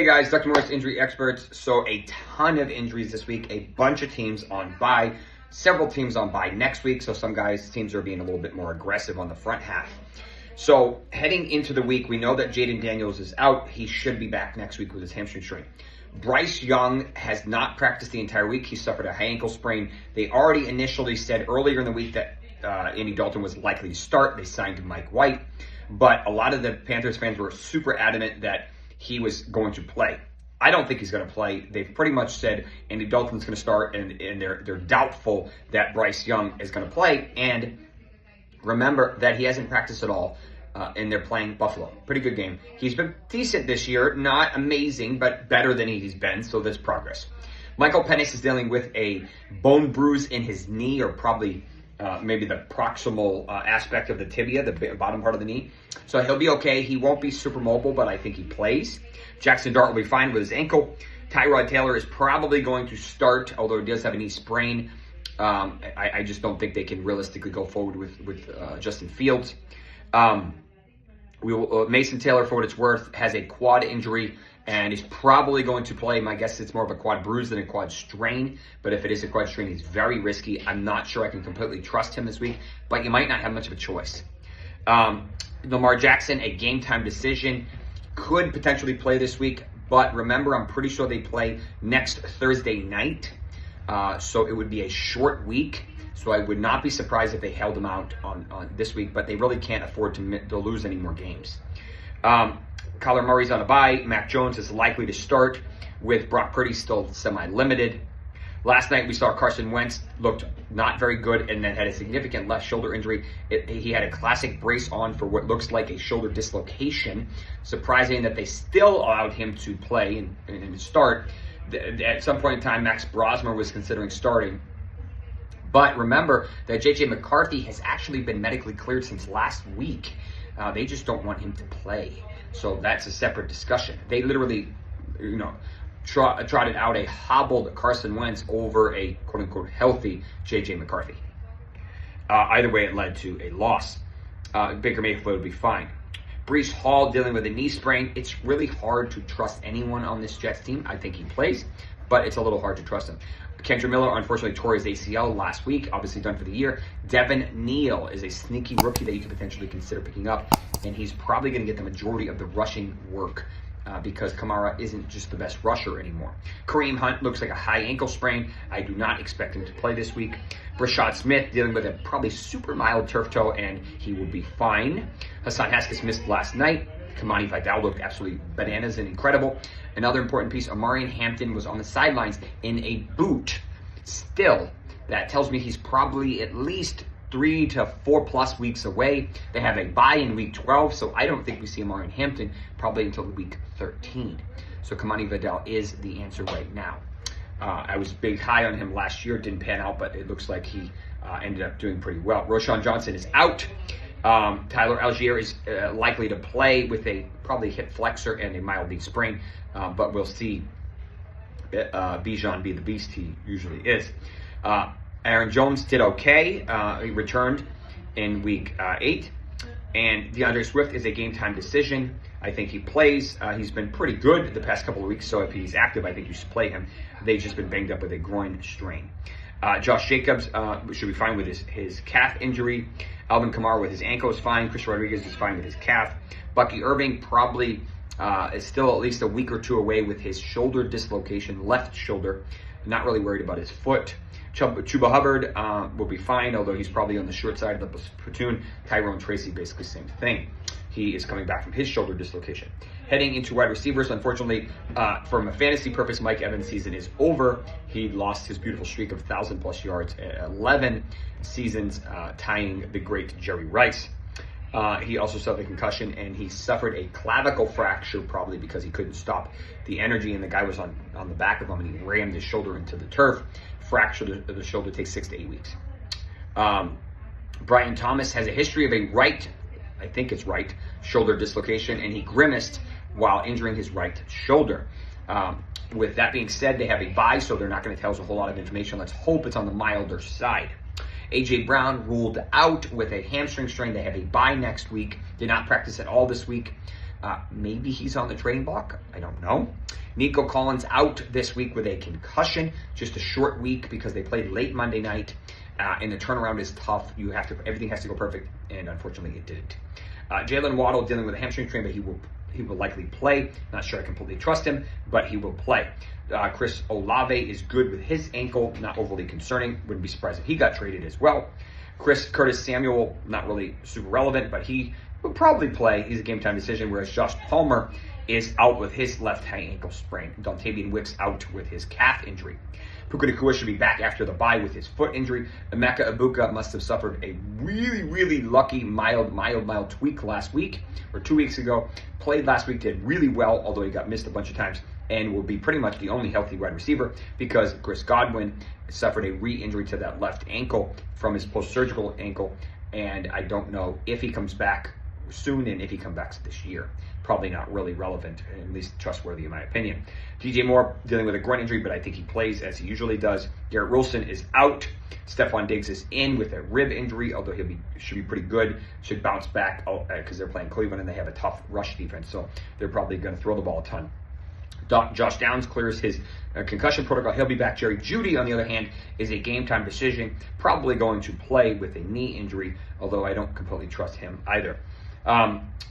Hey guys, Dr. Morse, injury experts. So a ton of injuries this week, a bunch of teams on bye, several teams on bye next week. So some teams are being a little bit more aggressive on the front half. So heading into the week, we know that Jaden Daniels is out. He should be back next week with his hamstring strain. Bryce Young has not practiced the entire week. He suffered a high ankle sprain. They already initially said earlier in the week that Andy Dalton was likely to start. They signed Mike White, but a lot of the Panthers fans were super adamant that he was going to play. I don't think he's going to play. They've pretty much said Andy Dalton's going to start, and they're doubtful that Bryce Young is going to play. And remember that he hasn't practiced at all, and they're playing Buffalo. Pretty good game. He's been decent this year, not amazing, but better than he's been, so there's progress. Michael Penix is dealing with a bone bruise in his knee, or probably maybe the proximal aspect of the tibia, the bottom part of the knee. So he'll be okay. He won't be super mobile, but I think he plays. Jackson Dart will be fine with his ankle. Tyrod Taylor is probably going to start, although he does have a knee sprain. I just don't think they can realistically go forward with Justin Fields. Mason Taylor, for what it's worth, has a quad injury and is probably going to play. My guess is it's more of a quad bruise than a quad strain, but if it is a quad strain, he's very risky. I'm not sure I can completely trust him this week, but you might not have much of a choice. Lamar Jackson, a game time decision, could potentially play this week, but remember, I'm pretty sure they play next Thursday night, so it would be a short week. So I would not be surprised if they held him out on this week, but they really can't afford to lose any more games. Kyler Murray's on a bye. Mac Jones is likely to start, with Brock Purdy still semi-limited. Last night we saw Carson Wentz looked not very good and then had a significant left shoulder injury. He had a classic brace on for what looks like a shoulder dislocation. Surprising that they still allowed him to play and start. At some point in time, Max Brosmer was considering starting. But remember that J.J. McCarthy has actually been medically cleared since last week. They just don't want him to play. So that's a separate discussion. They literally, trotted out a hobbled Carson Wentz over a quote-unquote healthy J.J. McCarthy. Either way, it led to a loss. Baker Mayfield would be fine. Breece Hall dealing with a knee sprain. It's really hard to trust anyone on this Jets team. I think he plays, but it's a little hard to trust him. Kendra Miller, unfortunately, tore his ACL last week, obviously done for the year. Devin Neal is a sneaky rookie that you could potentially consider picking up, and he's probably going to get the majority of the rushing work because Kamara isn't just the best rusher anymore. Kareem Hunt looks like a high ankle sprain. I do not expect him to play this week. Brashad Smith dealing with a probably super mild turf toe, and he will be fine. Hassan Haskins missed last night. Kamani Vidal looked absolutely bananas and incredible. Another important piece, Amarian Hampton was on the sidelines in a boot. Still, that tells me he's probably at least 3 to 4+ weeks away. They have a bye in week 12, so I don't think we see Amarian Hampton probably until week 13. So Kamani Vidal is the answer right now. I was big high on him last year, didn't pan out, but it looks like he ended up doing pretty well. Roshan Johnson is out. Tyler Algier is likely to play with a probably hip flexor and a mild knee sprain, but we'll see Bijan be the beast he usually is. Aaron Jones did okay. He returned in week 8. And DeAndre Swift is a game-time decision. I think he plays. He's been pretty good the past couple of weeks, so if he's active, I think you should play him. They've just been banged up with a groin strain. Josh Jacobs should be fine with his calf injury. Alvin Kamara with his ankle is fine. Chris Rodriguez is fine with his calf. Bucky Irving probably is still at least a week or two away with his shoulder dislocation, left shoulder. Not really worried about his foot. Chuba Hubbard will be fine, although he's probably on the short side of the platoon. Tyrone Tracy, basically same thing. He is coming back from his shoulder dislocation. Heading into wide receivers, unfortunately, from a fantasy purpose, Mike Evans' season is over. He lost his beautiful streak of 1,000+ yards, 11 seasons, tying the great Jerry Rice. He also suffered a concussion, and he suffered a clavicle fracture, probably because he couldn't stop the energy, and the guy was on the back of him, and he rammed his shoulder into the turf. Fracture of the shoulder takes 6 to 8 weeks. Brian Thomas has a history of a right shoulder dislocation, and he grimaced while injuring his right shoulder. With that being said, they have a bye, so they're not going to tell us a whole lot of information. Let's hope it's on the milder side. A.J. Brown ruled out with a hamstring strain. They have a bye next week. Did not practice at all this week. Maybe he's on the trading block. I don't know. Nico Collins out this week with a concussion. Just a short week because they played late Monday night, and the turnaround is tough. Everything has to go perfect, and unfortunately it didn't. Jalen Waddle dealing with a hamstring strain, but he will likely play. Not sure I completely trust him, but he will play. Chris Olave is good with his ankle, not overly concerning. Wouldn't be surprised if he got traded as well. Curtis Samuel, not really super relevant, but he will probably play. He's a game-time decision, whereas Josh Palmer is out with his left high ankle sprain. Dontavian Wicks out with his calf injury. Puka Nacua should be back after the bye with his foot injury. Emeka Ibuka must have suffered a really lucky mild tweak last week or 2 weeks ago. Played last week, did really well, although he got missed a bunch of times, and will be pretty much the only healthy wide receiver because Chris Godwin suffered a re-injury to that left ankle from his post-surgical ankle, and I don't know if he comes back soon and if he comes back this year. Probably not really relevant, at least trustworthy in my opinion. DJ Moore dealing with a groin injury, but I think he plays as he usually does. Garrett Wilson is out. Stephon Diggs is in with a rib injury, although should be pretty good. Should bounce back because they're playing Cleveland and they have a tough rush defense, so they're probably going to throw the ball a ton. Josh Downs clears his concussion protocol. He'll be back. Jerry Jeudy, on the other hand, is a game-time decision. Probably going to play with a knee injury, although I don't completely trust him either.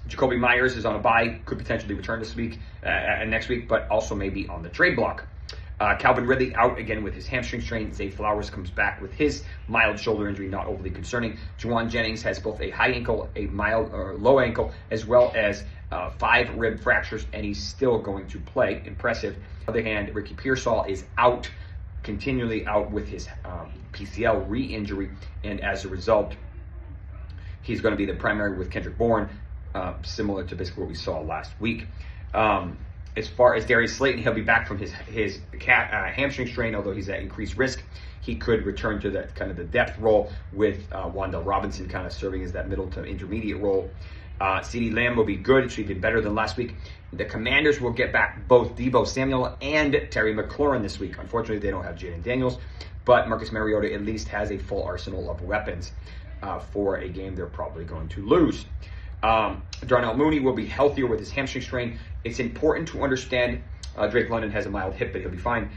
Jacoby Myers is on a bye, could potentially return this week and next week, but also maybe on the trade block. Calvin Ridley out again with his hamstring strain. Zay Flowers comes back with his mild shoulder injury, not overly concerning. Juwan Jennings has both a high ankle, a mild or low ankle, as well as 5 rib fractures, and he's still going to play. Impressive. On the other hand, Ricky Pearsall is out, continually out with his PCL re-injury, and as a result, he's going to be the primary with Kendrick Bourne, similar to basically what we saw last week. As far as Darius Slayton, he'll be back from his hamstring strain, although he's at increased risk. He could return to that kind of the depth role with Wan'Dale Robinson kind of serving as that middle to intermediate role. CeeDee Lamb will be good. It should be better than last week. The Commanders will get back both Deebo Samuel and Terry McLaurin this week. Unfortunately, they don't have Jaden Daniels, but Marcus Mariota at least has a full arsenal of weapons for a game they're probably going to lose. Darnell Mooney will be healthier with his hamstring strain. It's important to understand, Drake London has a mild hip, but he'll be fine.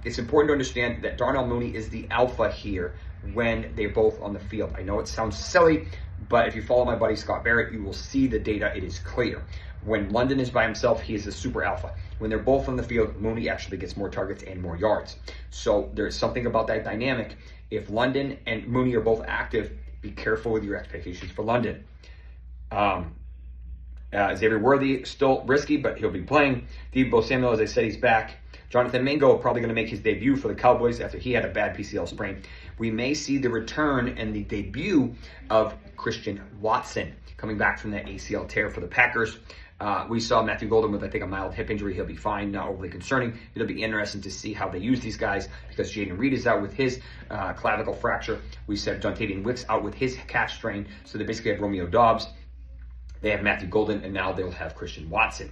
It's important to understand that Darnell Mooney is the alpha here when they're both on the field. I know it sounds silly, but if you follow my buddy Scott Barrett, you will see the data. It is clear. When London is by himself, he is a super alpha. When they're both on the field, Mooney actually gets more targets and more yards. So there's something about that dynamic. If London and Mooney are both active, be careful with your expectations for London. Xavier Worthy, still risky, but he'll be playing. Deebo Samuel, as I said, he's back. Jonathan Mingo probably going to make his debut for the Cowboys after he had a bad PCL sprain. We may see the return and the debut of Christian Watson coming back from that ACL tear for the Packers. We saw Matthew Golden with, I think, a mild hip injury. He'll be fine, not overly concerning. It'll be interesting to see how they use these guys because Jaden Reed is out with his clavicle fracture. We said Dontavian Wicks out with his calf strain. So they basically have Romeo Doubs. They have Matthew Golden, and now they'll have Christian Watson.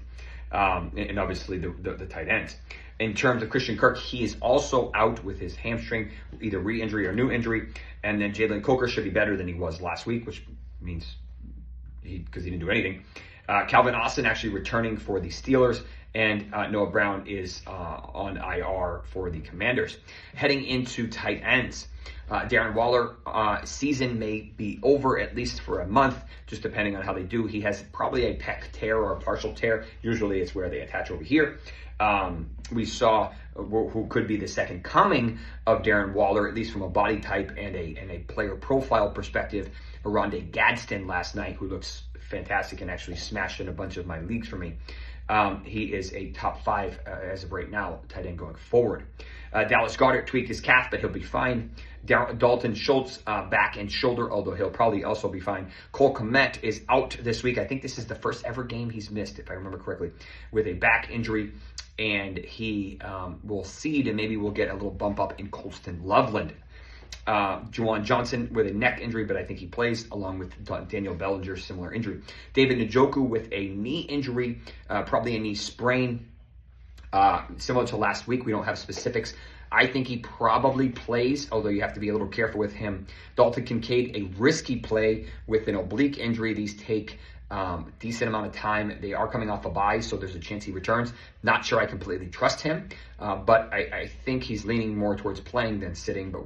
And obviously the tight ends. In terms of Christian Kirk, he is also out with his hamstring, either re-injury or new injury. And then Jalen Coker should be better than he was last week, which means because he didn't do anything. Calvin Austin actually returning for the Steelers, and Noah Brown is on IR for the Commanders. Heading into tight ends, Darren Waller season may be over at least for a month, just depending on how they do. He has probably a pec tear or a partial tear. Usually it's where they attach over here. We saw who could be the second coming of Darren Waller, at least from a body type and a player profile perspective. Oronde Gadsden last night, who looks fantastic and actually smashed in a bunch of my leagues for me. He is a top 5 as of right now, tight end going forward. Dallas Goedert tweaked his calf, but he'll be fine. Dalton Schultz back and shoulder, although he'll probably also be fine. Cole Kmet is out this week. I think this is the first ever game he's missed, if I remember correctly, with a back injury. And he will seed, and maybe we'll get a little bump up in Colston Loveland. Juwan Johnson with a neck injury, but I think he plays, along with Daniel Bellinger, similar injury. David Njoku with a knee injury, probably a knee sprain. Similar to last week, we don't have specifics. I think he probably plays, although you have to be a little careful with him. Dalton Kincaid, a risky play with an oblique injury. These take decent amount of time. They are coming off a bye, so there's a chance he returns. Not sure I completely trust him, but I think he's leaning more towards playing than sitting, but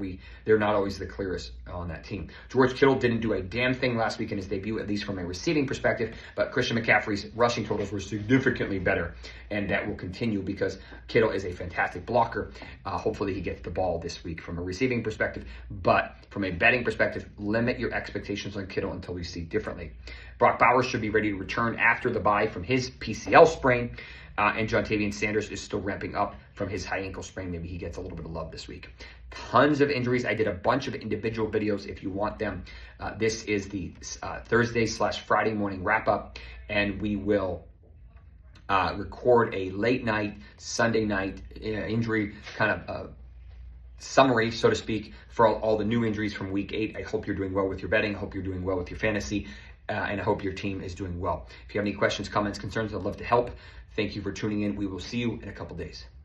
they're not always the clearest on that team. George Kittle didn't do a damn thing last week in his debut, at least from a receiving perspective, but Christian McCaffrey's rushing totals were significantly better, and that will continue because Kittle is a fantastic blocker. Hopefully he gets the ball this week from a receiving perspective, but from a betting perspective, limit your expectations on Kittle until we see differently. Brock Bowers should be ready to return after the bye from his PCL sprain, and Jontavian Sanders is still ramping up from his high ankle sprain. Maybe he gets a little bit of love this week. Tons of injuries. I did a bunch of individual videos if you want them. This is the Thursday/Friday morning wrap up, and we will record a late night, Sunday night injury kind of summary, so to speak, for all the new injuries from week 8. I hope you're doing well with your betting. I hope you're doing well with your fantasy. And I hope your team is doing well. If you have any questions, comments, concerns, I'd love to help. Thank you for tuning in. We will see you in a couple days.